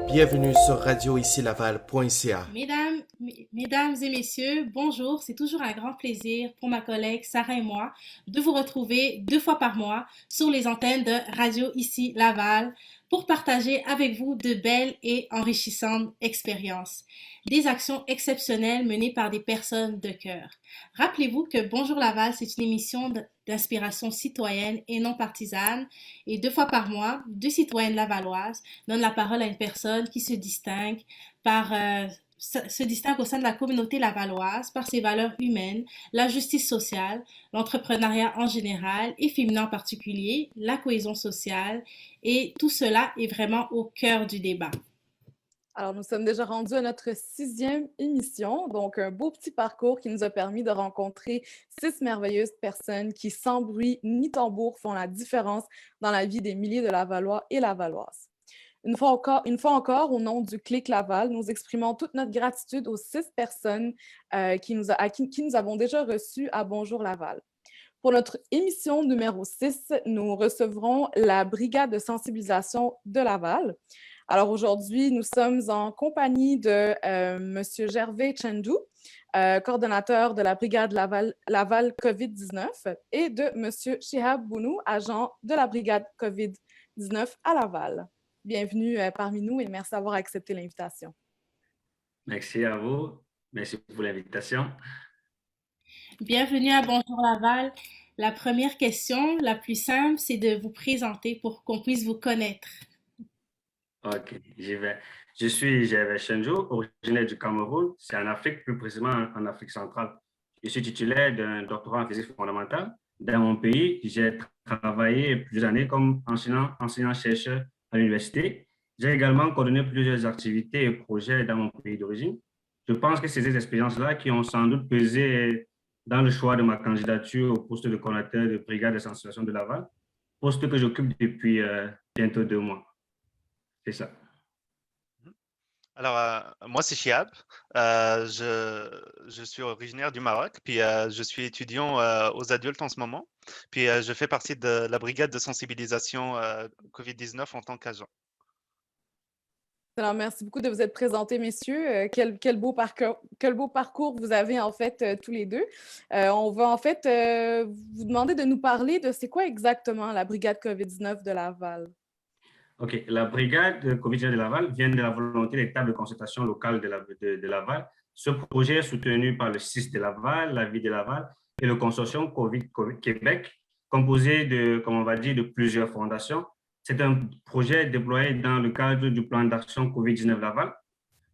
Bienvenue sur radio-ici-laval.ca. Mesdames et messieurs, bonjour. C'est toujours un grand plaisir pour ma collègue Sarah et moi de vous retrouver 2 fois par mois sur les antennes de Radio Ici Laval pour partager avec vous de belles et enrichissantes expériences, des actions exceptionnelles menées par des personnes de cœur. Rappelez-vous que Bonjour Laval, c'est une émission d'inspiration citoyenne et non partisane et 2 fois par mois, 2 citoyennes lavalloises donnent la parole à une personne qui se distingue au sein de la communauté lavalloise par ses valeurs humaines, la justice sociale, l'entrepreneuriat en général et féminin en particulier, la cohésion sociale, et tout cela est vraiment au cœur du débat. Alors, nous sommes déjà rendus à notre 6e émission, donc un beau petit parcours qui nous a permis de rencontrer 6 merveilleuses personnes qui, sans bruit ni tambour, font la différence dans la vie des milliers de Lavallois et Lavalloises. Une fois encore, au nom du Clic Laval, nous exprimons toute notre gratitude aux 6 personnes qui nous avons déjà reçues à Bonjour Laval. Pour notre émission numéro 6, nous recevrons la Brigade de sensibilisation de Laval. Alors aujourd'hui, nous sommes en compagnie de M. Gervais Chendou, coordonnateur de la Brigade Laval COVID-19, et de M. Shihab Bounou, agent de la Brigade COVID-19 à Laval. Bienvenue parmi nous et merci d'avoir accepté l'invitation. Merci à vous. Merci pour l'invitation. Bienvenue à Bonjour Laval. La première question, la plus simple, c'est de vous présenter pour qu'on puisse vous connaître. OK, j'y vais. Je suis Gervais Chendou, originaire du Cameroun. C'est en Afrique, plus précisément en Afrique centrale. Je suis titulaire d'un doctorat en physique fondamentale. Dans mon pays, j'ai travaillé plusieurs années comme enseignant-chercheur à l'université. J'ai également coordonné plusieurs activités et projets dans mon pays d'origine. Je pense que c'est ces expériences-là qui ont sans doute pesé dans le choix de ma candidature au poste de coordonnateur de brigade de sensibilisation de Laval, poste que j'occupe depuis bientôt 2 mois. C'est ça. Alors, moi, c'est Chiab. Je suis originaire du Maroc, puis je suis étudiant aux adultes en ce moment. Puis je fais partie de la brigade de sensibilisation COVID-19 en tant qu'agent. Alors, merci beaucoup de vous être présentés, messieurs. Quel beau parcours vous avez, en fait, tous les deux. On va, en fait, vous demander de nous parler de c'est quoi exactement la brigade COVID-19 de Laval. OK. La brigade COVID-19 de Laval vient de la volonté des tables de concertation locales de Laval. Ce projet est soutenu par le CIS de Laval, la ville de Laval et le consortium COVID Québec, composé de plusieurs fondations. C'est un projet déployé dans le cadre du plan d'action COVID-19 Laval.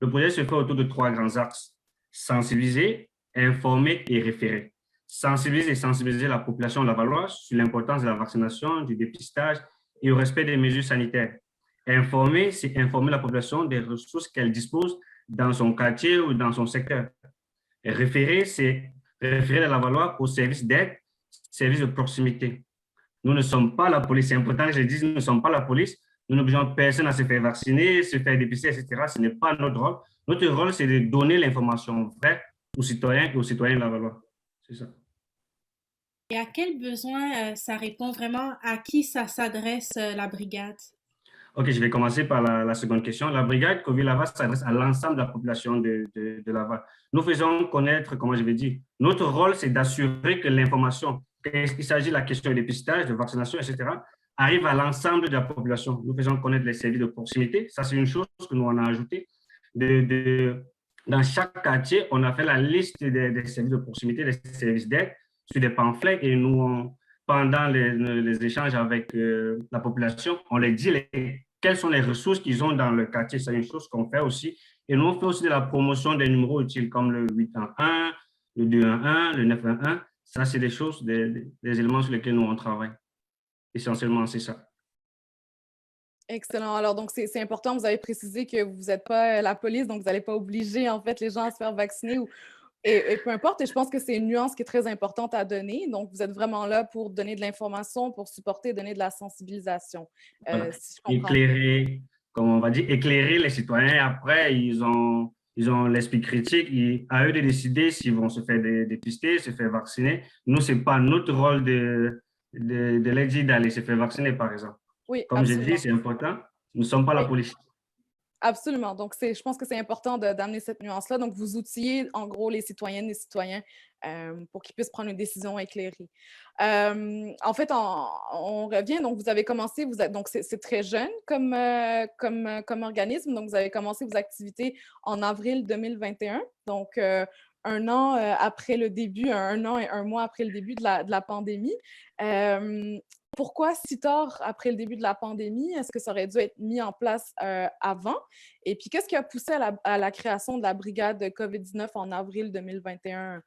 Le projet se fait autour de 3 grands axes: sensibiliser, informer et référer. Sensibiliser la population lavalloise sur l'importance de la vaccination, du dépistage et au respect des mesures sanitaires. Informer, c'est informer la population des ressources qu'elle dispose dans son quartier ou dans son secteur. Et référer, c'est référer la Lavallois aux services d'aide, services de proximité. Nous ne sommes pas la police. C'est important que je dise, nous ne sommes pas la police. Nous n'obligeons personne à se faire vacciner, se faire dépister, etc. Ce n'est pas notre rôle. Notre rôle, c'est de donner l'information vraie aux citoyens et aux citoyens lavallois. C'est ça. Et à quel besoin ça répond vraiment? À qui ça s'adresse, la brigade? OK, je vais commencer par la seconde question. La brigade COVID Laval s'adresse à l'ensemble de la population de Laval. Nous faisons connaître, comment je vais dire, notre rôle, c'est d'assurer que l'information, qu'il s'agit de la question de dépistage, de vaccination, etc., arrive à l'ensemble de la population. Nous faisons connaître les services de proximité. Ça, c'est une chose que nous on a ajouté. Dans chaque quartier, on a fait la liste des services de proximité, des services d'aide sur des pamphlets et nous, pendant les échanges avec la population, on les dit quelles sont les ressources qu'ils ont dans le quartier. C'est une chose qu'on fait aussi. Et nous, on fait aussi de la promotion des numéros utiles comme le 811, le 211, le 911. Ça, c'est des choses, des éléments sur lesquels nous, on travaille. Essentiellement, c'est ça. Excellent. Alors, donc, c'est important, vous avez précisé que vous n'êtes pas la police, donc vous n'allez pas obliger, en fait, les gens à se faire vacciner et peu importe. Et je pense que c'est une nuance qui est très importante à donner. Donc, vous êtes vraiment là pour donner de l'information, pour supporter, donner de la sensibilisation. Voilà. Si je comprends. Éclairer, comme on va dire, éclairer les citoyens. Après, ils ont l'esprit critique. À eux de décider s'ils vont se faire dépister, se faire vacciner. Nous, ce n'est pas notre rôle de leur dire d'aller se faire vacciner, par exemple. Oui, Comme absolument. je dis, c'est important. Nous ne sommes pas la Oui. police. Absolument. Donc, je pense que c'est important d'amener cette nuance-là. Donc, vous outillez en gros les citoyennes et citoyens pour qu'ils puissent prendre une décision éclairée. En fait, on revient. Donc, vous avez commencé, donc c'est très jeune comme organisme. Donc, vous avez commencé vos activités en avril 2021. Donc, un an après le début, un an et un mois après le début de la pandémie. Pourquoi si tard après le début de la pandémie? Est-ce que ça aurait dû être mis en place avant? Et puis, qu'est-ce qui a poussé à la création de la brigade de COVID-19 en avril 2021?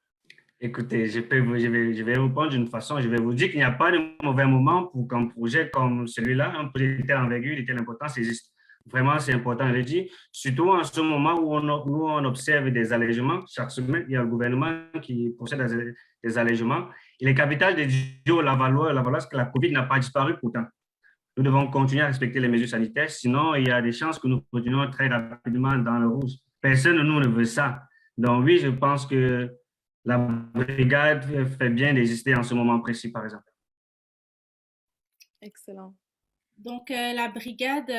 Écoutez, je vais répondre d'une façon, je vais vous dire qu'il n'y a pas de mauvais moment pour qu'un projet comme celui-là, un projet de telle envergure, de telle importance existe. Vraiment, c'est important de le dire, surtout en ce moment où on observe des allègements. Chaque semaine, il y a le gouvernement qui procède à des allègements. Il est capital de dire au Lavallois que la COVID n'a pas disparu pourtant. Nous devons continuer à respecter les mesures sanitaires, sinon il y a des chances que nous continuons très rapidement dans le rouge. Personne de nous ne veut ça. Donc oui, je pense que la brigade fait bien d'exister en ce moment précis, par exemple. Excellent. Donc, la brigade,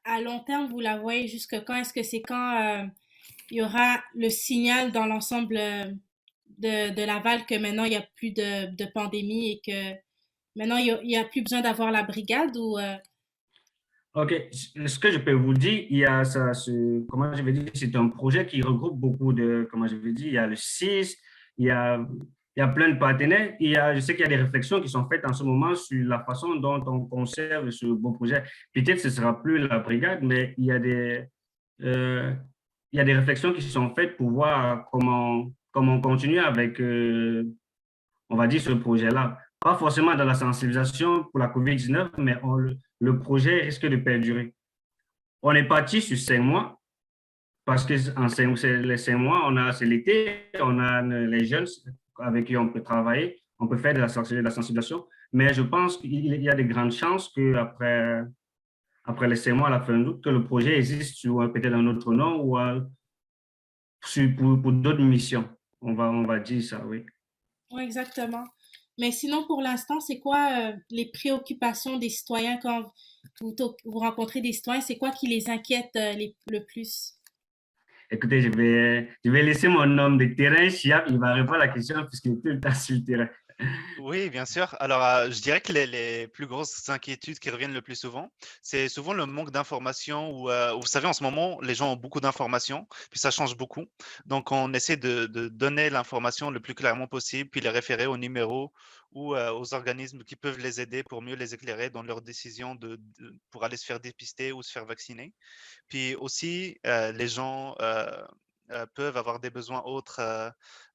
à long terme, vous la voyez jusque quand? Est-ce que c'est quand il y aura le signal dans l'ensemble de Laval que maintenant il n'y a plus de pandémie et que maintenant il y a plus besoin d'avoir la brigade ou OK. Ce que je peux vous dire, il y a ça, comment je vais dire, c'est un projet qui regroupe beaucoup de, comment je vais dire, il y a le CIS, il y a, il y a plein de partenaires. Je sais qu'il y a des réflexions qui sont faites en ce moment sur la façon dont on conserve ce beau projet. Peut-être ce ne sera plus la brigade, mais euh, il y a des réflexions qui sont faites pour voir comment continuer avec, on va dire, ce projet-là. Pas forcément dans la sensibilisation pour la COVID-19, mais le projet risque de perdurer. On est parti sur 5 mois, parce que les 5 mois, c'est l'été, on a les jeunes avec qui on peut travailler, on peut faire de la sensibilisation, mais je pense qu'il y a de grandes chances qu'après après les 5 mois, à la fin d'août, que le projet existe sur peut-être un autre nom ou pour d'autres missions. On va dire ça, oui. ouais, exactement. Mais sinon, pour l'instant, c'est quoi les préoccupations des citoyens quand vous rencontrez des citoyens? C'est quoi qui les inquiète le plus? Écoutez, je vais laisser mon homme de terrain, Chiap, il va répondre à la question puisqu'il est tout le temps sur le terrain. Oui, bien sûr. Alors, je dirais que les plus grosses inquiétudes qui reviennent le plus souvent, c'est souvent le manque d'informations ou, vous savez, en ce moment, les gens ont beaucoup d'informations, puis ça change beaucoup. Donc, on essaie de donner l'information le plus clairement possible, puis les référer aux numéros ou aux organismes qui peuvent les aider pour mieux les éclairer dans leurs décisions pour aller se faire dépister ou se faire vacciner. Puis aussi, les gens peuvent avoir des besoins autres,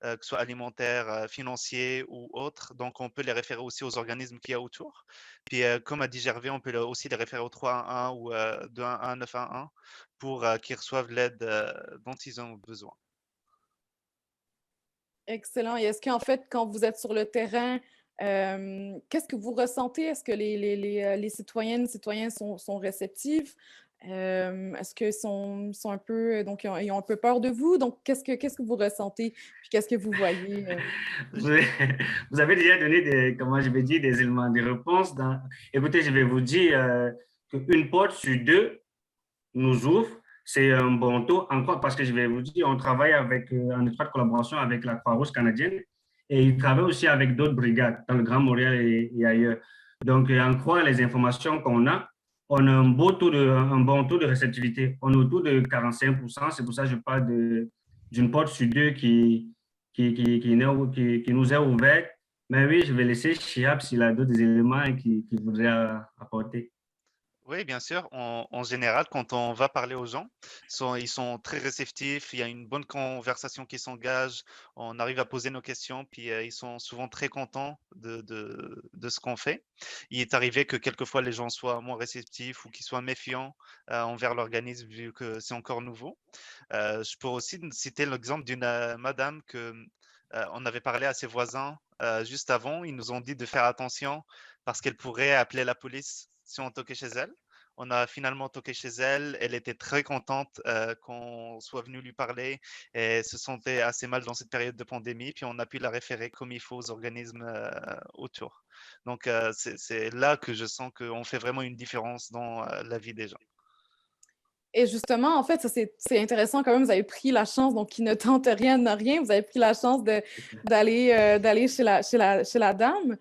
que ce soit alimentaires, financiers ou autres. Donc, on peut les référer aussi aux organismes qu'il y a autour. Puis, comme a dit Gervais, on peut aussi les référer au 311 ou 211 911 pour qu'ils reçoivent l'aide dont ils ont besoin. Excellent. Et est-ce qu'en fait, quand vous êtes sur le terrain, qu'est-ce que vous ressentez? Est-ce que les citoyennes, citoyens sont réceptifs? Est-ce qu'ils sont un peu, donc ils ont un peu peur de vous? Donc, qu'est-ce que vous ressentez? Puis qu'est-ce que vous voyez? Vous vous avez déjà donné comment je vais dire, des éléments de réponse. Écoutez, je vais vous dire qu'une porte sur deux nous ouvre. C'est un bon taux, encore parce que je vais vous dire, on travaille en étroite collaboration avec la Croix-Rouge canadienne et ils travaillent aussi avec d'autres brigades dans le Grand Montréal et ailleurs. Donc, en croire les informations qu'on a, on a un bon taux de réceptivité. On est autour de 45%. C'est pour ça que je parle d'une porte sur deux qui nous est ouverte. Mais oui, je vais laisser Chiab s'il a d'autres éléments qu'il voudrait apporter. Oui, bien sûr. En général, quand on va parler aux gens, ils sont très réceptifs. Il y a une bonne conversation qui s'engage. On arrive à poser nos questions, puis ils sont souvent très contents de ce qu'on fait. Il est arrivé que quelquefois les gens soient moins réceptifs ou qu'ils soient méfiants envers l'organisme vu que c'est encore nouveau. Je peux aussi citer l'exemple d'une madame que on avait parlé à ses voisins juste avant. Ils nous ont dit de faire attention parce qu'elle pourrait appeler la police si on toquait chez elle. On a finalement toqué chez elle. Elle était très contente qu'on soit venu lui parler et se sentait assez mal dans cette période de pandémie. Puis on a pu la référer comme il faut aux organismes autour. Donc c'est là que je sens qu'on fait vraiment une différence dans la vie des gens. Et justement, en fait, ça, c'est intéressant quand même. Vous avez pris la chance, donc qui ne tente rien n'a rien. Vous avez pris la chance d'aller chez la dame.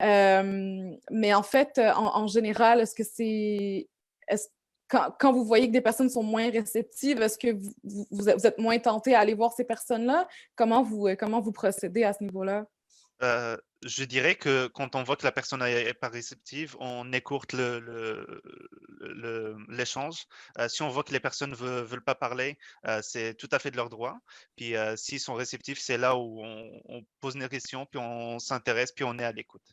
Mais en fait, en général, est-ce que quand vous voyez que des personnes sont moins réceptives, est-ce que vous êtes moins tenté à aller voir ces personnes-là? Comment vous procédez à ce niveau-là? Je dirais que quand on voit que la personne est pas réceptive, on écourte l'échange. Si on voit que les personnes veulent pas parler, c'est tout à fait de leur droit. Puis s'ils sont réceptifs, c'est là où on pose des questions, puis on s'intéresse, puis on est à l'écoute.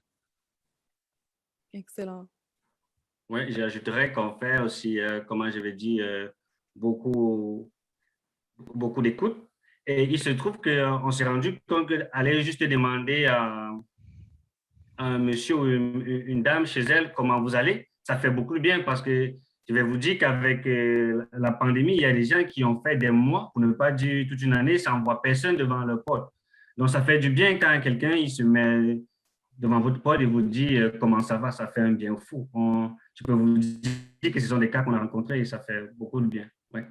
Excellent. Oui, j'ajouterais qu'on fait aussi, comment je vais dire, beaucoup, beaucoup d'écoute. Et il se trouve qu'on s'est rendu compte qu'aller juste demander à un monsieur ou une dame chez elle comment vous allez, ça fait beaucoup de bien parce que je vais vous dire qu'avec la pandémie, il y a des gens qui ont fait des mois, pour ne pas dire toute une année, sans voir personne devant leur porte. Donc, ça fait du bien quand quelqu'un il se met devant votre porte et vous dit comment ça va, ça fait un bien fou. Je peux vous dire que ce sont des cas qu'on a rencontrés et ça fait beaucoup de bien. Ouais.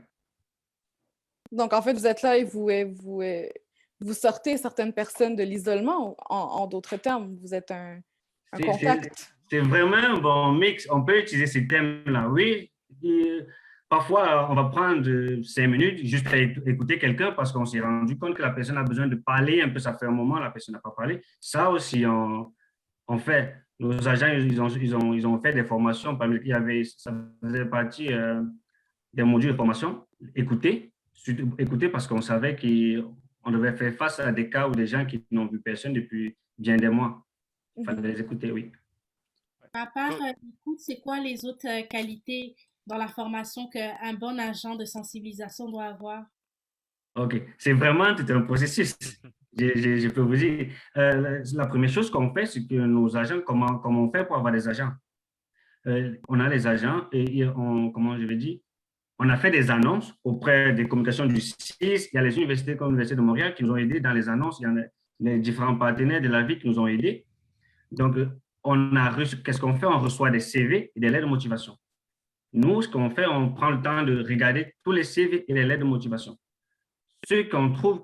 Donc, en fait, vous êtes là et vous sortez certaines personnes de l'isolement, en d'autres termes. Vous êtes un contact. C'est vraiment un bon mix. On peut utiliser ces thèmes-là, oui. Et parfois, on va prendre 5 minutes juste à écouter quelqu'un parce qu'on s'est rendu compte que la personne a besoin de parler un peu. Ça fait un moment, la personne n'a pas parlé. Ça aussi, on fait. Nos agents, ils ont fait des formations. Parmi lesquelles ça faisait partie des modules de formation. Écouter parce qu'on savait qu'on devait faire face à des cas ou des gens qui n'ont vu personne depuis bien des mois. Il fallait les écouter, oui. À part l'écoute, c'est quoi les autres qualités dans la formation qu'un bon agent de sensibilisation doit avoir? OK. C'est vraiment tout un processus. Je peux vous dire. La première chose qu'on fait, c'est que nos agents, comment on fait pour avoir des agents? On a les agents et comment je vais dire, on a fait des annonces auprès des communications du CIS. Il y a les universités comme l'Université de Montréal qui nous ont aidés dans les annonces. Il y en a les différents partenaires de la vie qui nous ont aidés. Donc, qu'est-ce qu'on fait? On reçoit des CV et des lettres de motivation. Nous, ce qu'on fait, on prend le temps de regarder tous les CV et les lettres de motivation. Ceux qu'on trouve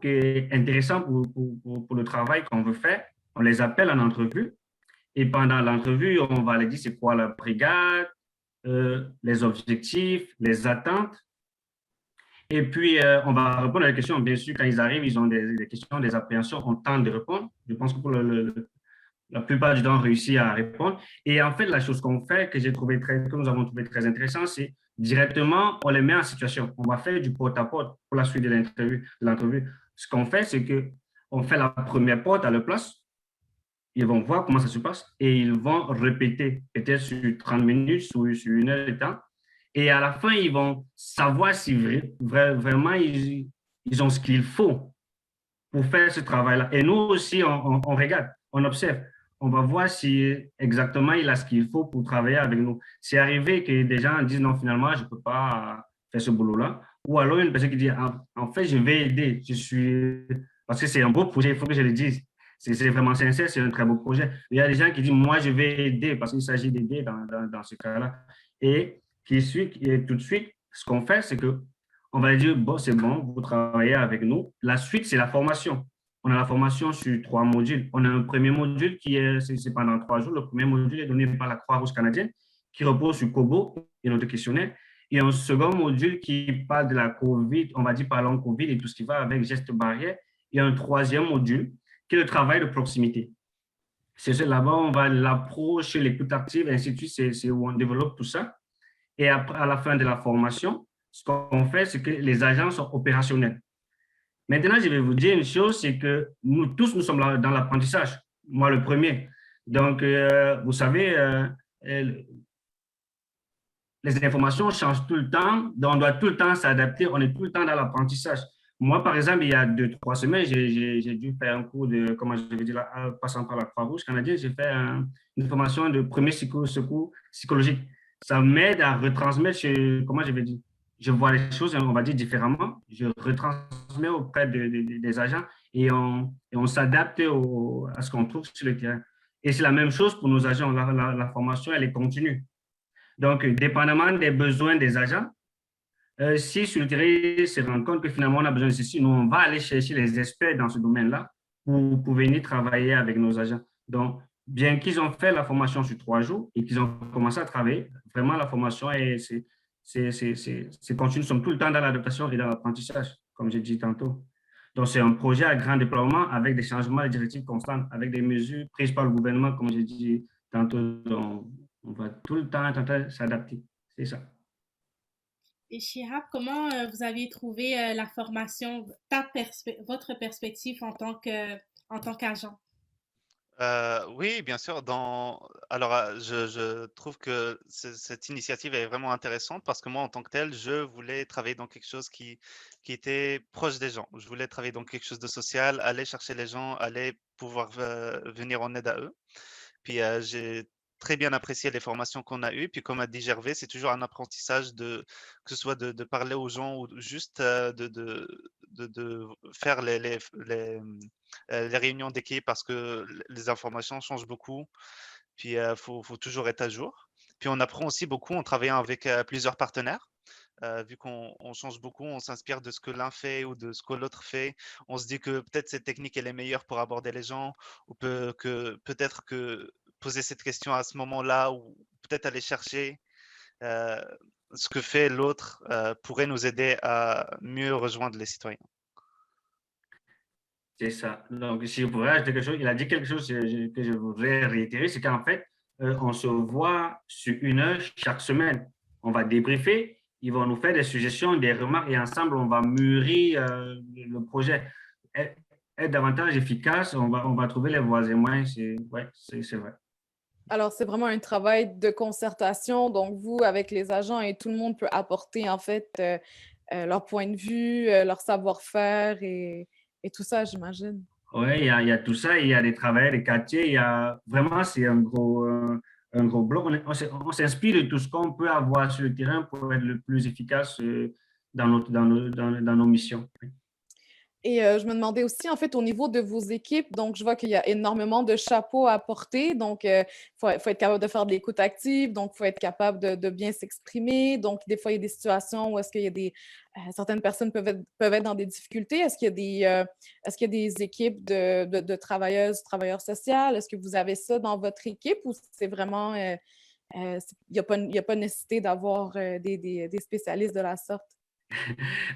intéressants pour le travail qu'on veut faire, on les appelle en entrevue. Et pendant l'entrevue, on va leur dire c'est quoi la brigade, les objectifs, les attentes. Et puis, on va répondre à la question. Bien sûr, quand ils arrivent, ils ont des questions, des appréhensions, on tente de répondre. Je pense que pour la plupart du temps, on réussit à répondre. Et en fait, la chose qu'on fait, que nous avons trouvé très intéressant, c'est directement, on les met en situation. On va faire du porte-à-porte pour la suite de l'entrevue. Ce qu'on fait, c'est qu'on fait la première porte à leur place. Ils vont voir comment ça se passe et ils vont répéter peut-être sur 30 minutes, sur 1 heure de temps. Et à la fin, ils vont savoir si vraiment ils ont ce qu'il faut pour faire ce travail-là. Et nous aussi, on regarde, on observe. On va voir si exactement il a ce qu'il faut pour travailler avec nous. C'est arrivé que des gens disent non, finalement, je ne peux pas faire ce boulot-là. Ou alors une personne qui dit en fait, je vais aider. Parce que c'est un beau projet, il faut que je le dise. C'est vraiment sincère, c'est un très beau projet. Il y a des gens qui disent moi, je vais aider parce qu'il s'agit d'aider dans ce cas-là. Et tout de suite, ce qu'on fait, c'est qu'on va dire bon, c'est bon, vous travaillez avec nous. La suite, c'est la formation. On a la formation sur 3 modules. On a un premier module c'est pendant 3 jours. Le premier module est donné par la Croix-Rouge canadienne qui repose sur Kobo et notre questionnaire. Et un second module qui parle de la COVID, on va dire parlant COVID et tout ce qui va avec gestes barrières. Et un troisième module qui est le travail de proximité. C'est là-bas, on va l'approche, l'écoute active, ainsi de suite, c'est où on développe tout ça. Et après, à la fin de la formation, ce qu'on fait, c'est que les agents sont opérationnels. Maintenant, je vais vous dire une chose, c'est que nous tous, nous sommes là dans l'apprentissage. Moi, le premier. Donc, vous savez, les informations changent tout le temps, donc on doit tout le temps s'adapter, on est tout le temps dans l'apprentissage. Moi, par exemple, il y a 2-3 semaines, j'ai dû faire un cours de, comment je vais dire, passant par la Croix-Rouge canadienne, j'ai fait une formation de premier secours psychologique. ça m'aide à retransmettre, comment je vais dire, je vois les choses, on va dire, différemment. Je retransmets auprès des agents et on s'adapte à ce qu'on trouve sur le terrain. Et c'est la même chose pour nos agents. La formation, elle est continue. Donc, dépendamment des besoins des agents, si sur le terrain, ils se rendent compte que finalement, on a besoin de ceci, nous, on va aller chercher les experts dans ce domaine-là pour venir travailler avec nos agents. Donc, bien qu'ils ont fait la formation sur 3 jours et qu'ils ont commencé à travailler, vraiment, la formation, c'est continu. Nous sommes tout le temps dans l'adaptation et dans l'apprentissage, comme j'ai dit tantôt. Donc, c'est un projet à grand déploiement avec des changements de directives constants, avec des mesures prises par le gouvernement, comme j'ai dit tantôt. Donc, on va tout le temps tenter de s'adapter. C'est ça. Et Shihab, comment vous avez trouvé la formation, votre perspective en tant qu'agent? Oui, bien sûr. Alors, je trouve que cette initiative est vraiment intéressante parce que moi, en tant que tel, je voulais travailler dans quelque chose qui était proche des gens. Je voulais travailler dans quelque chose de social, aller chercher les gens, aller pouvoir venir en aide à eux. Puis j'ai très bien apprécié les formations qu'on a eues. Puis comme a dit Gervais, c'est toujours un apprentissage que ce soit de parler aux gens ou juste de faire les réunions d'équipe parce que les informations changent beaucoup. Puis faut toujours être à jour. Puis on apprend aussi beaucoup en travaillant avec plusieurs partenaires. Vu qu'on change beaucoup, on s'inspire de ce que l'un fait ou de ce que l'autre fait. On se dit que peut-être cette technique elle est meilleure pour aborder les gens, ou peut-être que poser cette question à ce moment-là, ou peut-être aller chercher euh, ce que fait l'autre pourrait nous aider à mieux rejoindre les citoyens. C'est ça. Donc, si je pourrais ajouter quelque chose, il a dit quelque chose que je voudrais réitérer, c'est qu'en fait, on se voit sur 1 heure chaque semaine. On va débriefer, ils vont nous faire des suggestions, des remarques, et ensemble, on va mûrir le projet. Être davantage efficace, on va trouver les voies et moyens. Ouais, c'est vrai. Alors, c'est vraiment un travail de concertation. Donc, vous, avec les agents et tout le monde peut apporter, en fait, leur point de vue, leur savoir-faire et tout ça, j'imagine. Oui, il y a tout ça, il y a des travailleurs, des quartiers, il y a vraiment, c'est un gros bloc. On s'inspire de tout ce qu'on peut avoir sur le terrain pour être le plus efficace dans nos missions. Et je me demandais aussi, en fait, au niveau de vos équipes, donc je vois qu'il y a énormément de chapeaux à porter. Donc, faut être capable de faire de l'écoute active, donc il faut être capable de bien s'exprimer. Donc, des fois, il y a des situations où est-ce qu'il y a certaines personnes peuvent être dans des difficultés. Est-ce qu'il y a des équipes de travailleuses, travailleurs sociaux? Est-ce que vous avez ça dans votre équipe ou c'est vraiment, il n'y a pas nécessité d'avoir des spécialistes de la sorte?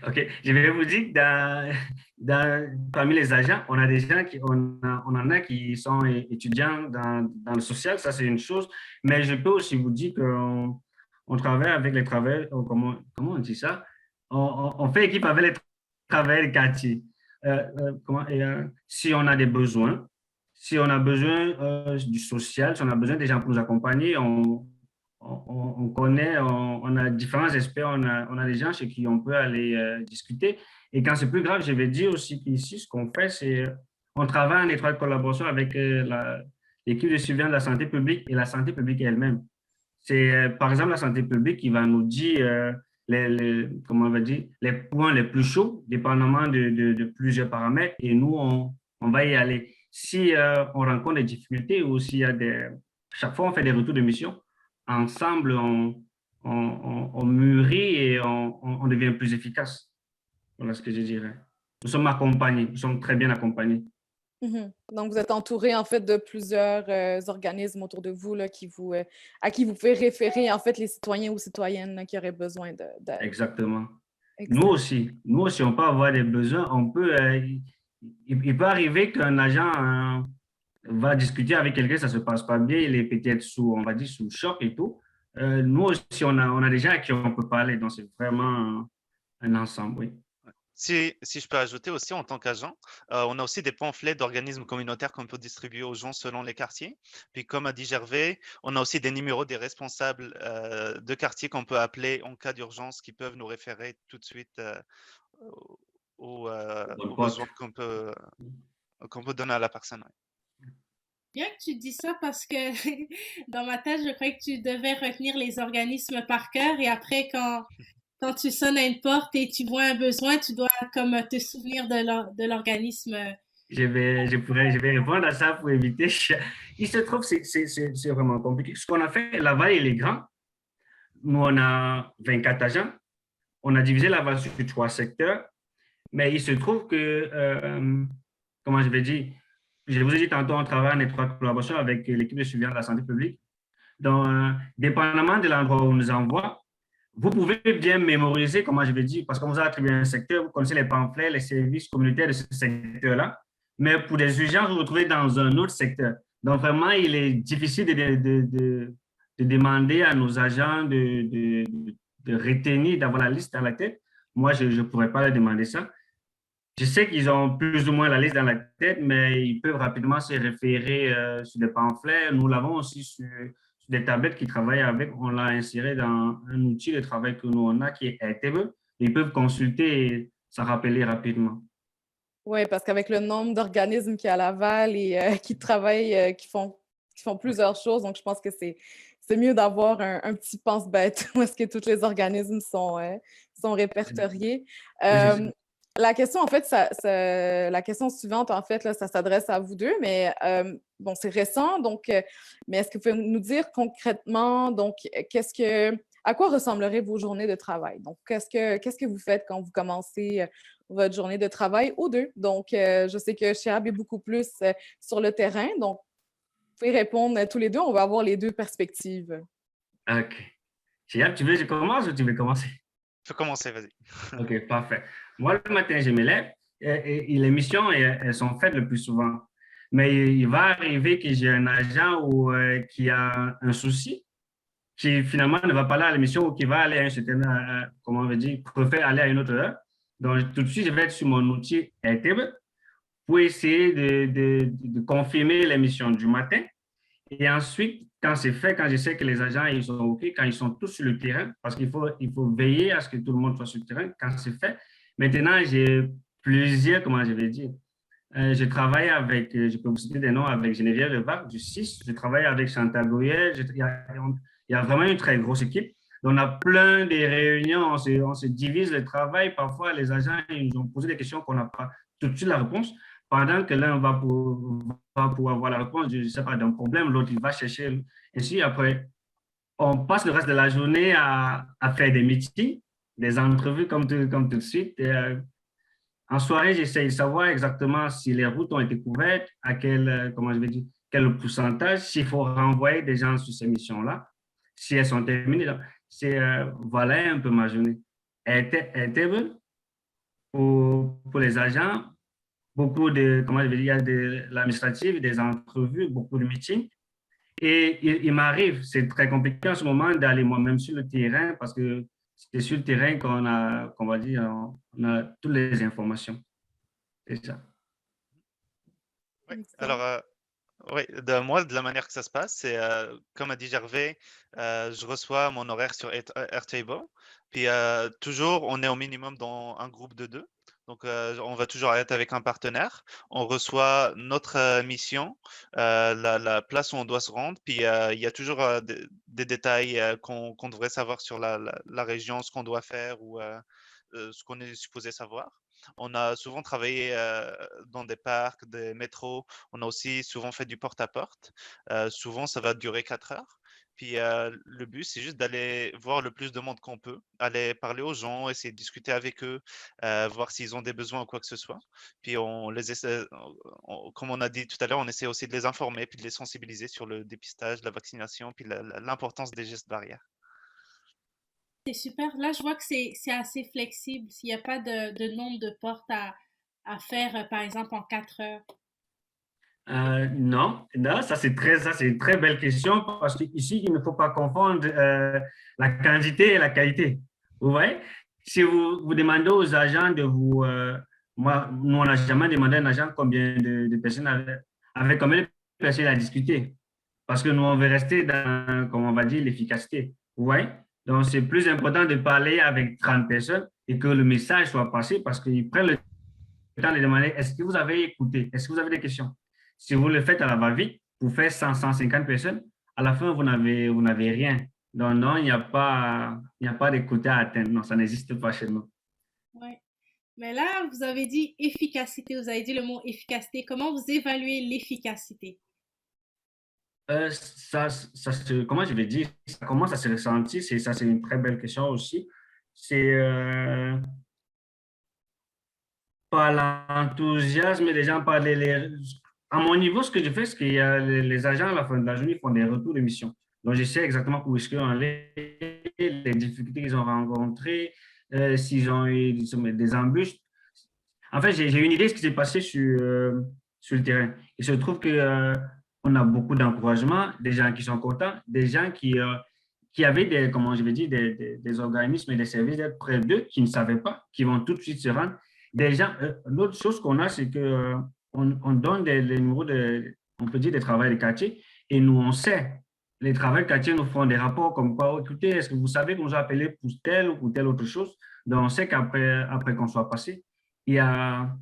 OK. Je vais vous dire que parmi les agents, on a des gens on en a qui sont étudiants dans le social, ça c'est une chose. Mais je peux aussi vous dire qu'on travaille avec les travailleurs, comment on dit ça? On fait équipe avec les travailleurs de quartier. Si on a des besoins, si on a besoin du social, si on a besoin des gens pour nous accompagner, on connaît, on a différents experts, on a des gens chez qui on peut aller discuter. Et quand c'est plus grave, je vais dire aussi qu'ici, ce qu'on fait, c'est on travaille en étroite collaboration avec l'équipe de surveillance de la santé publique et la santé publique elle-même. C'est par exemple la santé publique qui va nous dire comment on va dire, les points les plus chauds, dépendamment de plusieurs paramètres, et nous, on va y aller. Si on rencontre des difficultés ou s'il y a chaque fois on fait des retours de mission, ensemble, on mûrit et on devient plus efficace. Voilà ce que je dirais. Nous sommes accompagnés, nous sommes très bien accompagnés. Mhm. Donc, vous êtes entouré en fait de plusieurs organismes autour de vous là, à qui vous pouvez référer en fait les citoyens ou citoyennes là, qui auraient besoin d'aide. Exactement. Excellent. Nous aussi, on peut avoir des besoins. Il peut arriver qu'un agent va discuter avec quelqu'un, ça ne se passe pas bien, il est peut-être on va dire, sous choc et tout. Nous aussi, on a des gens à qui on peut parler. Donc, c'est vraiment un ensemble, oui. Si je peux ajouter aussi en tant qu'agent, on a aussi des pamphlets d'organismes communautaires qu'on peut distribuer aux gens selon les quartiers. Puis comme a dit Gervais, on a aussi des numéros des responsables de quartier qu'on peut appeler en cas d'urgence, qui peuvent nous référer tout de suite aux Bonne aux porte. besoins qu'on peut donner à la personne. Ouais. Bien que tu dis ça parce que dans ma tête, je croyais que tu devais retenir les organismes par cœur et après, quand tu sonnes à une porte et tu vois un besoin, tu dois comme te souvenir de l'organisme. Je vais répondre à ça pour éviter. Il se trouve, c'est vraiment compliqué. Ce qu'on a fait, Laval, il est grand. Nous, on a 24 agents. On a divisé Laval sur 3 secteurs. Mais il se trouve que, comment je vais dire, je vous ai dit tantôt, on travaille en étroite collaboration avec l'équipe de suivi de la santé publique. Donc, dépendamment de l'endroit où on nous envoie, vous pouvez bien mémoriser, comment je vais dire, parce qu'on vous a attribué un secteur, vous connaissez les pamphlets, les services communautaires de ce secteur-là, mais pour des urgences, vous vous retrouvez dans un autre secteur. Donc, vraiment, il est difficile de demander à nos agents de retenir, d'avoir la liste dans la tête. Moi, je ne pourrais pas leur demander ça. Je sais qu'ils ont plus ou moins la liste dans la tête, mais ils peuvent rapidement se référer sur des pamphlets. Nous l'avons aussi sur des tablettes qui travaillent avec. On l'a inséré dans un outil de travail que nous on a qui est Airtable. Ils peuvent consulter et s'en rappeler rapidement. Oui, parce qu'avec le nombre d'organismes qu'il y a à Laval et qui travaillent, qui font plusieurs choses, donc je pense que c'est mieux d'avoir un petit pense-bête où est-ce que tous les organismes sont répertoriés. Oui, La question, en fait, la question suivante, en fait, là, ça s'adresse à vous deux, mais bon, c'est récent, donc, mais est-ce que vous pouvez nous dire concrètement, donc, à quoi ressembleraient vos journées de travail? Donc, qu'est-ce que vous faites quand vous commencez votre journée de travail ou deux? Donc, je sais que Chihab est beaucoup plus sur le terrain, donc, vous pouvez répondre tous les deux, on va avoir les deux perspectives. OK. Chihab, tu veux que je commence ou tu veux commencer? Tu peux commencer, vas-y. OK, parfait. Moi, le matin, je me lève et les missions, elles sont faites le plus souvent. Mais il va arriver que j'ai un agent qui a un souci, qui finalement ne va pas aller à l'émission ou qui va aller à un certain, comment on veut dire, préfère aller à une autre heure. Donc, tout de suite, je vais être sur mon outil Airtable pour essayer de confirmer l'émission du matin. Et ensuite, quand c'est fait, quand je sais que les agents ils sont OK, quand ils sont tous sur le terrain, parce il faut veiller à ce que tout le monde soit sur le terrain, quand c'est fait. Maintenant, j'ai plusieurs, comment je vais dire, je travaille avec, je peux vous citer des noms, avec Geneviève Levac du 6, je travaille avec Chantal Goyet, il y a vraiment une très grosse équipe. On a plein de réunions, on se divise le travail. Parfois, les agents ils nous ont posé des questions qu'on n'a pas tout de suite la réponse. Pendant que l'un va pour avoir la réponse, je ne sais pas, d'un problème, l'autre il va chercher. Ainsi, après, on passe le reste de la journée à faire des meetings, des entrevues comme tout de suite. Et, en soirée, j'essaie de savoir exactement si les routes ont été couvertes, à quel, comment je vais dire, quel pourcentage, s'il faut renvoyer des gens sur ces missions-là, si elles sont terminées. C'est, voilà un peu ma journée. Elle était bonne pour les agents, beaucoup de, comment je vais dire, il y a de l'administratif, des entrevues, beaucoup de meetings. Et il m'arrive, c'est très compliqué en ce moment d'aller moi-même sur le terrain parce que c'est sur le terrain qu'on va dire, on a toutes les informations. C'est ça. Oui, alors, oui, moi, de la manière que ça se passe, c'est comme a dit Gervais, je reçois mon horaire sur Airtable. Puis toujours, on est au minimum dans un groupe de 2. Donc, on va toujours être avec un partenaire. On reçoit notre mission, la place où on doit se rendre. Puis, il y a toujours des détails qu'on devrait savoir sur la région, ce qu'on doit faire ou ce qu'on est supposé savoir. On a souvent travaillé dans des parcs, des métros. On a aussi souvent fait du porte-à-porte. Souvent, ça va durer 4 heures. Puis le but, c'est juste d'aller voir le plus de monde qu'on peut, aller parler aux gens, essayer de discuter avec eux, voir s'ils ont des besoins ou quoi que ce soit. Puis on les essaie, comme on a dit tout à l'heure, on essaie aussi de les informer puis de les sensibiliser sur le dépistage, la vaccination, puis l'importance des gestes barrières. C'est super. Là, je vois que c'est assez flexible. S'il n'y a pas de nombre de portes à faire, par exemple, en 4 heures. Non, non, ça c'est une très belle question parce qu'ici, il ne faut pas confondre la quantité et la qualité. Vous voyez? Si vous demandez aux agents de vous... nous, on n'a jamais demandé à un agent combien de personnes avec combien de personnes à discuter. Parce que nous, on veut rester dans, comment on va dire, l'efficacité. Vous voyez? Donc, c'est plus important de parler avec 30 personnes et que le message soit passé parce qu'ils prennent le temps de demander est-ce que vous avez écouté? Est-ce que vous avez des questions? Si vous le faites à la va-vite, pour faire 100, 150 personnes, à la fin, vous n'avez rien. Donc, non, il n'y a pas de quota à atteindre. Non, ça n'existe pas chez nous. Ouais. Mais là, vous avez dit efficacité, vous avez dit le mot efficacité. Comment vous évaluez l'efficacité? Comment je vais dire, ça commence à se ressentir, c'est une très belle question aussi. C'est par l'enthousiasme des gens, à mon niveau, ce que je fais, c'est qu'il y a les agents à la fin de la journée ils font des retours de mission. Donc, je sais exactement où est-ce qu'ils en est, les difficultés qu'ils ont rencontrées, s'ils ont eu des embûches. En fait, j'ai une idée de ce qui s'est passé sur le terrain. Il se trouve que, on a beaucoup d'encouragement, des gens qui sont contents, des gens qui avaient comment je vais dire, des organismes et des services d'aide près d'eux, qui ne savaient pas, qui vont tout de suite se rendre. Des gens, l'autre chose qu'on a, c'est que on donne les numéros on peut dire des travails de quartier, et nous, on sait, les travailleurs de quartier nous font des rapports comme quoi, écoutez, est-ce que vous savez qu'on nous a appelé pour telle ou pour telle autre chose? Donc, on sait après qu'on soit passé, il y a,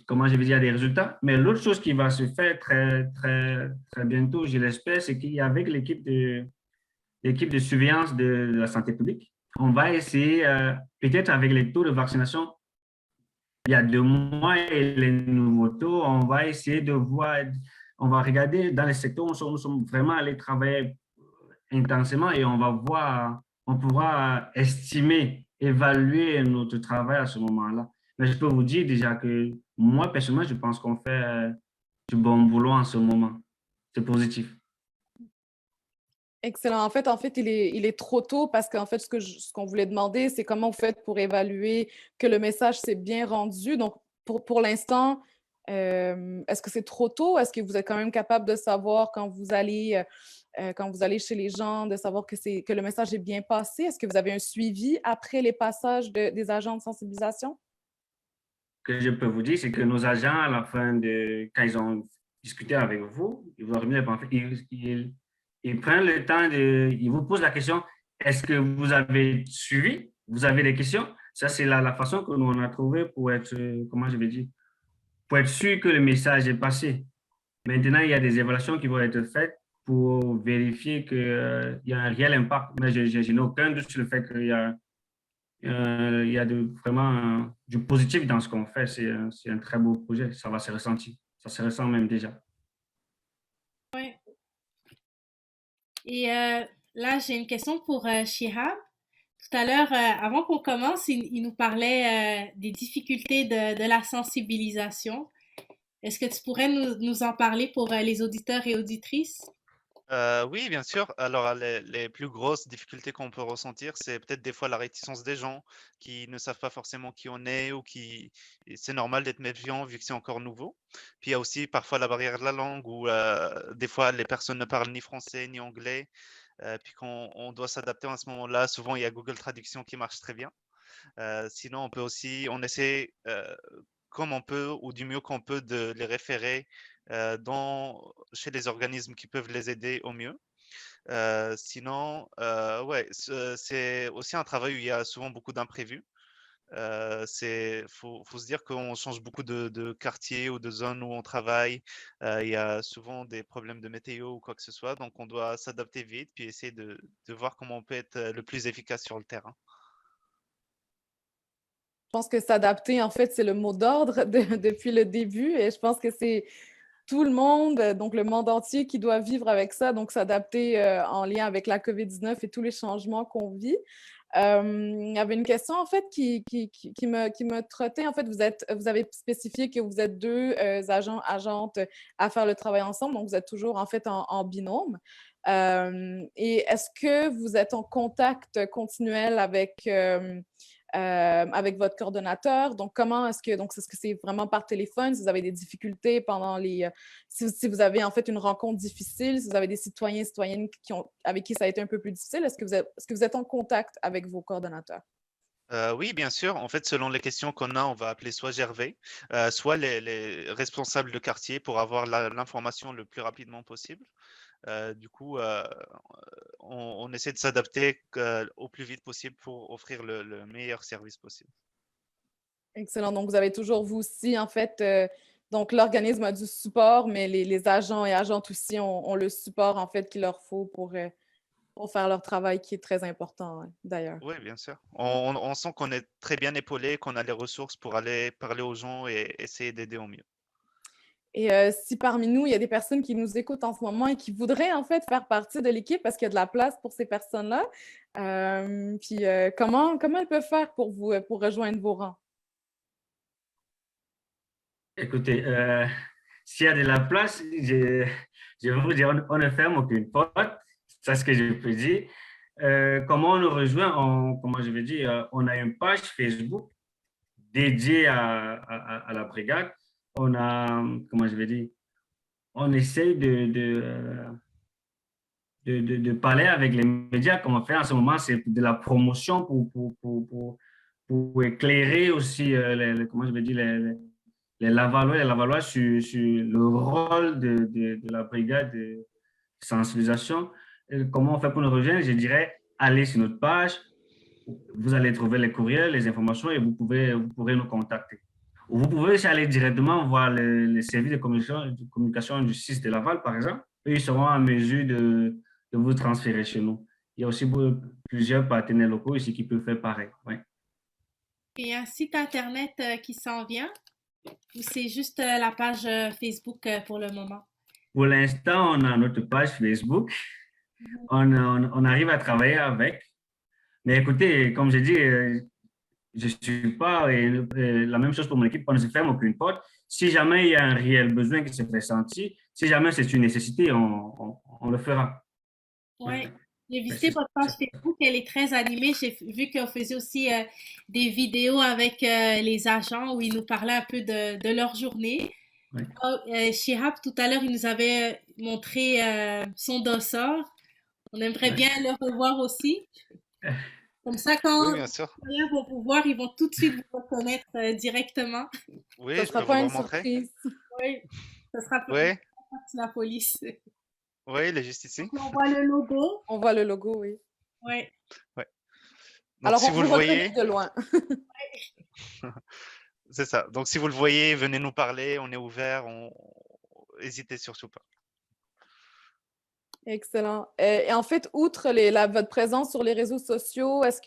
comment je vais dire, des résultats. Mais l'autre chose qui va se faire très, très, très bientôt, je l'espère, c'est qu'avec l'équipe de surveillance de la santé publique, on va essayer, peut-être avec les taux de vaccination, il y a 2 mois et les nouveaux taux, on va essayer de voir, on va regarder dans les secteurs où nous sommes vraiment allés travailler intensément et on va voir, on pourra estimer, évaluer notre travail à ce moment-là. Mais je peux vous dire déjà que moi, personnellement, je pense qu'on fait du bon boulot en ce moment. C'est positif. Excellent. En fait, il est trop tôt parce qu'en fait, ce qu'on voulait demander, c'est comment vous faites pour évaluer que le message s'est bien rendu. Donc, pour l'instant, est-ce que c'est trop tôt? Est-ce que vous êtes quand même capable de savoir quand vous allez chez les gens, de savoir que le message est bien passé? Est-ce que vous avez un suivi après les passages des agents de sensibilisation? Ce que je peux vous dire, c'est que nos agents, à la fin quand ils ont discuté avec vous, ils vous ont remis les pamphlets, ils prennent le temps ils vous posent la question, est-ce que vous avez suivi? Vous avez des questions? Ça, c'est la façon que nous, on a trouvé pour être, comment je vais dire, pour être sûr que le message est passé. Maintenant, il y a des évaluations qui vont être faites pour vérifier qu'il y a un réel impact. Mais je n'ai aucun doute sur le fait qu'il y a vraiment du positif dans ce qu'on fait. C'est un très beau projet. Ça va se ressentir. Ça se ressent même déjà. Ouais. Et là, j'ai une question pour Shihab. Tout à l'heure, avant qu'on commence, il nous parlait des difficultés de la sensibilisation. Est-ce que tu pourrais nous en parler pour les auditeurs et auditrices? Oui, bien sûr. Alors, les plus grosses difficultés qu'on peut ressentir, c'est peut-être des fois la réticence des gens qui ne savent pas forcément qui on est ou qui et c'est normal d'être méfiant vu que c'est encore nouveau. Puis il y a aussi parfois la barrière de la langue où, des fois les personnes ne parlent ni français ni anglais, puis qu'on doit s'adapter à ce moment-là. Souvent, il y a Google Traduction qui marche très bien. Sinon, on essaie, comme on peut ou du mieux qu'on peut de les référer, chez les organismes qui peuvent les aider au mieux. Sinon, ouais, c'est aussi un travail où il y a souvent beaucoup d'imprévus. Faut se dire qu'on change beaucoup de quartiers ou de zones où on travaille. Il y a souvent des problèmes de météo ou quoi que ce soit, donc on doit s'adapter vite puis essayer de voir comment on peut être, le plus efficace sur le terrain. Je pense que s'adapter, en fait, c'est le mot d'ordre depuis le début et je pense que c'est tout le monde, donc le monde entier qui doit vivre avec ça, donc s'adapter en lien avec la COVID-19 et tous les changements qu'on vit. Il y avait une question, en fait, qui me trottait. En fait, vous avez spécifié que vous êtes deux agentes à faire le travail ensemble, donc vous êtes toujours, en fait, en binôme. Et est-ce que vous êtes en contact continuel avec votre coordonnateur? Donc, comment est-ce que c'est vraiment par téléphone? Si vous avez des difficultés si vous avez en fait une rencontre difficile, si vous avez des citoyens et citoyennes avec qui ça a été un peu plus difficile, est-ce que vous êtes en contact avec vos coordonnateurs? Oui, bien sûr. En fait, selon les questions qu'on a, on va appeler soit Gervais, soit les responsables de quartier pour avoir l'information le plus rapidement possible. Du coup, on essaie de s'adapter au plus vite possible pour offrir le meilleur service possible. Excellent. Donc, vous avez toujours, vous aussi, en fait, Donc, l'organisme a du support, mais les agents et agentes aussi ont le support, en fait, qu'il leur faut pour faire leur travail, qui est très important, hein, d'ailleurs. Oui, bien sûr. On sent qu'on est très bien épaulé, qu'on a les ressources pour aller parler aux gens et essayer d'aider au mieux. Et si parmi nous, il y a des personnes qui nous écoutent en ce moment et qui voudraient, en fait, faire partie de l'équipe parce qu'il y a de la place pour ces personnes-là, puis comment elles peuvent faire pour rejoindre vos rangs? Écoutez, s'il y a de la place, je vais vous dire, on ne ferme aucune porte. C'est ce que je peux dire. Comment on nous rejoint? Comment je vais dire? On a une page Facebook dédiée à la brigade. On a, comment je vais dire? On essaye de parler avec les médias, comme on fait en ce moment, c'est de la promotion pour éclairer aussi, comment je vais dire, les Lavallois sur le rôle de la brigade de sensibilisation. Et comment on fait pour nous rejoindre? Je dirais, allez sur notre page, vous allez trouver les courriels, les informations et vous pourrez nous contacter. Ou vous pouvez aussi aller directement voir les services de communication du CIS de Laval, par exemple. Eux, ils seront en mesure de vous transférer chez nous. Il y a aussi plusieurs partenaires locaux ici qui peuvent faire pareil. Ouais. Il y a un site internet qui s'en vient ou c'est juste la page Facebook pour le moment? Pour l'instant, on a notre page Facebook. On arrive à travailler avec. Mais écoutez, comme j'ai dit, je ne suis pas la même chose pour mon équipe. On ne se ferme aucune porte. Si jamais il y a un réel besoin qui se fait sentir, si jamais c'est une nécessité, on le fera. Oui, j'ai visité votre page Facebook, elle est très animée. J'ai vu qu'on faisait aussi des vidéos avec les agents où ils nous parlaient un peu de leur journée. Oui. Shihab, tout à l'heure, il nous avait montré son dossard. On aimerait bien le revoir aussi. Comme ça, quand Oui, bien sûr. les citoyens vont vous voir, ils vont tout de suite vous reconnaître directement. Oui, Ça je peux sera vous pas le une montrer. surprise. Oui, ça sera pour Oui, la police. oui, il est juste ici. On voit le logo. On voit le logo, oui. Oui. Ouais. Donc, Alors, si on vous vous le reconnaît voyez, de loin. c'est ça. Donc, si vous le voyez, venez nous parler. On est ouvert. Hésitez surtout pas. Excellent. Et en fait, outre votre présence sur les réseaux sociaux, qu'est-ce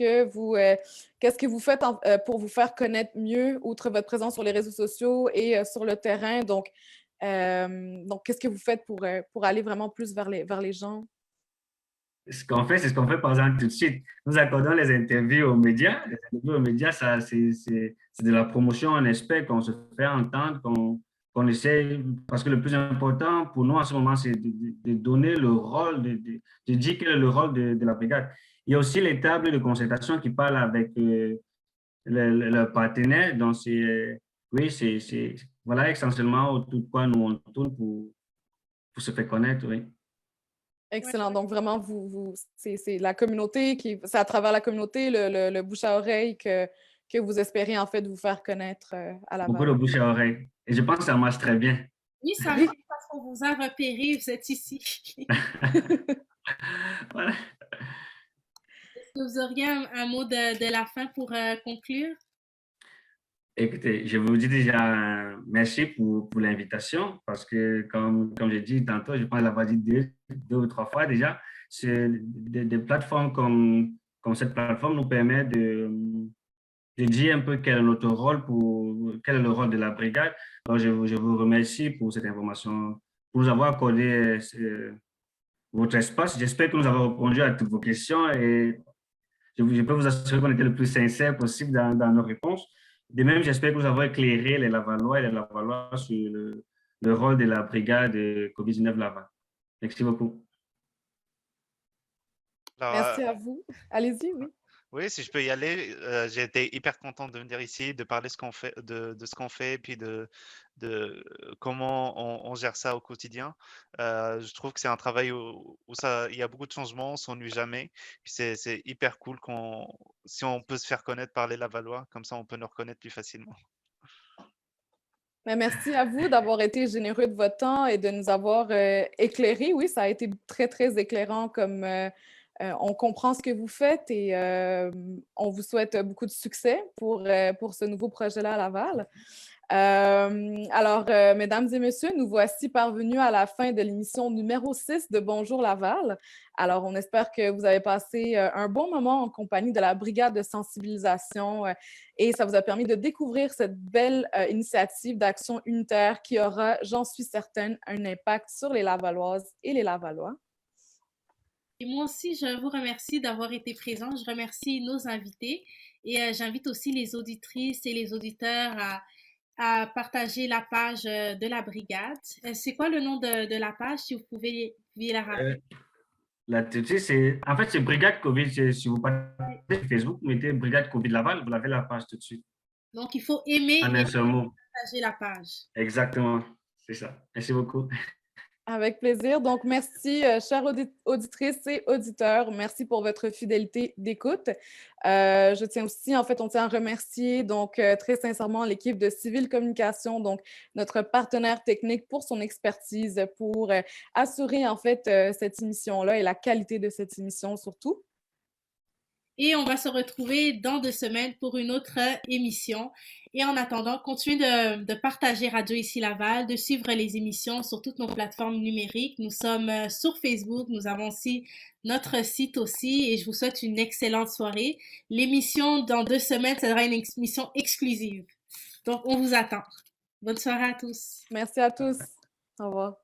que vous faites pour vous faire connaître mieux, outre votre présence sur les réseaux sociaux et sur le terrain? Donc, qu'est-ce que vous faites pour aller vraiment plus vers les gens? Ce qu'on fait, c'est ce qu'on fait par exemple tout de suite. Nous accordons les interviews aux médias. Les interviews aux médias, c'est de la promotion. On espère qu'on se fait entendre, qu'on essaie, parce que le plus important pour nous en ce moment, c'est de donner le rôle, de dire quel est le rôle de la brigade. Il y a aussi les tables de concertation qui parlent avec le partenaire. Donc, oui, voilà essentiellement autour de quoi nous on tourne pour se faire connaître, oui. Excellent. Donc, vraiment, c'est la communauté c'est à travers la communauté, le bouche à oreille que vous espérez, en fait, vous faire connaître à Beaucoup de Laval. bouche à oreille. Et je pense que ça marche très bien. Oui, ça marche parce qu'on vous a repéré, vous êtes ici. Voilà. Est-ce que vous auriez un mot de la fin pour conclure? Écoutez, je vous dis déjà merci pour l'invitation parce que, comme j'ai dit tantôt, je pense l'avoir dit deux ou trois fois déjà, des plateformes comme cette plateforme nous permet de dire un peu quel est notre rôle, quel est le rôle de la brigade. Alors, je vous remercie pour cette information, pour nous avoir accordé votre espace. J'espère que nous avons répondu à toutes vos questions et je peux vous assurer qu'on était le plus sincère possible dans nos réponses. De même, j'espère que nous avons éclairé les Lavallois et les Lavallois sur le rôle de la brigade COVID-19 Laval. Merci beaucoup. Alors, Merci à vous. Allez-y, oui. oui, si je peux y aller, j'ai été hyper content de venir ici, de parler ce qu'on fait, de ce qu'on fait, puis de comment on gère ça au quotidien. Je trouve que c'est un travail où il y a beaucoup de changements, on s'ennuie jamais. Puis c'est hyper cool si on peut se faire connaître par les Lavallois, comme ça on peut nous reconnaître plus facilement. Mais merci à vous d'avoir été généreux de votre temps et de nous avoir éclairés. Oui, ça a été très, très éclairant comme on comprend ce que vous faites et on vous souhaite beaucoup de succès pour ce nouveau projet-là à Laval. Mesdames et messieurs, nous voici parvenus à la fin de l'émission numéro 6 de Bonjour Laval. Alors, on espère que vous avez passé un bon moment en compagnie de la brigade de sensibilisation et ça vous a permis de découvrir cette belle initiative d'action unitaire qui aura, j'en suis certaine, un impact sur les Lavalloises et les Lavallois. Et moi aussi, je vous remercie d'avoir été présent. Je remercie nos invités et j'invite aussi les auditrices et les auditeurs à partager la page de la brigade. C'est quoi le nom de la page, si vous pouviez la rappeler? Là, tu sais, en fait, c'est Brigade COVID. Si vous partez sur Facebook, vous mettez Brigade COVID Laval, vous avez la page tout de suite. Donc, il faut aimer En et un seul mot. partager la page. Exactement. C'est ça. Merci beaucoup. Avec plaisir. Donc, merci, chères auditrices et auditeurs. Merci pour votre fidélité d'écoute. Je tiens aussi, en fait, on tient à remercier donc très sincèrement l'équipe de Civil Communication, donc notre partenaire technique pour son expertise, pour assurer en fait cette émission-là et la qualité de cette émission surtout. Et on va se retrouver dans 2 semaines pour une autre émission. Et en attendant, continuez de partager Radio Ici Laval, de suivre les émissions sur toutes nos plateformes numériques. Nous sommes sur Facebook, nous avons aussi notre site aussi et je vous souhaite une excellente soirée. L'émission dans 2 semaines, ça sera une émission exclusive. Donc, on vous attend. Bonne soirée à tous. Merci à tous. Au revoir.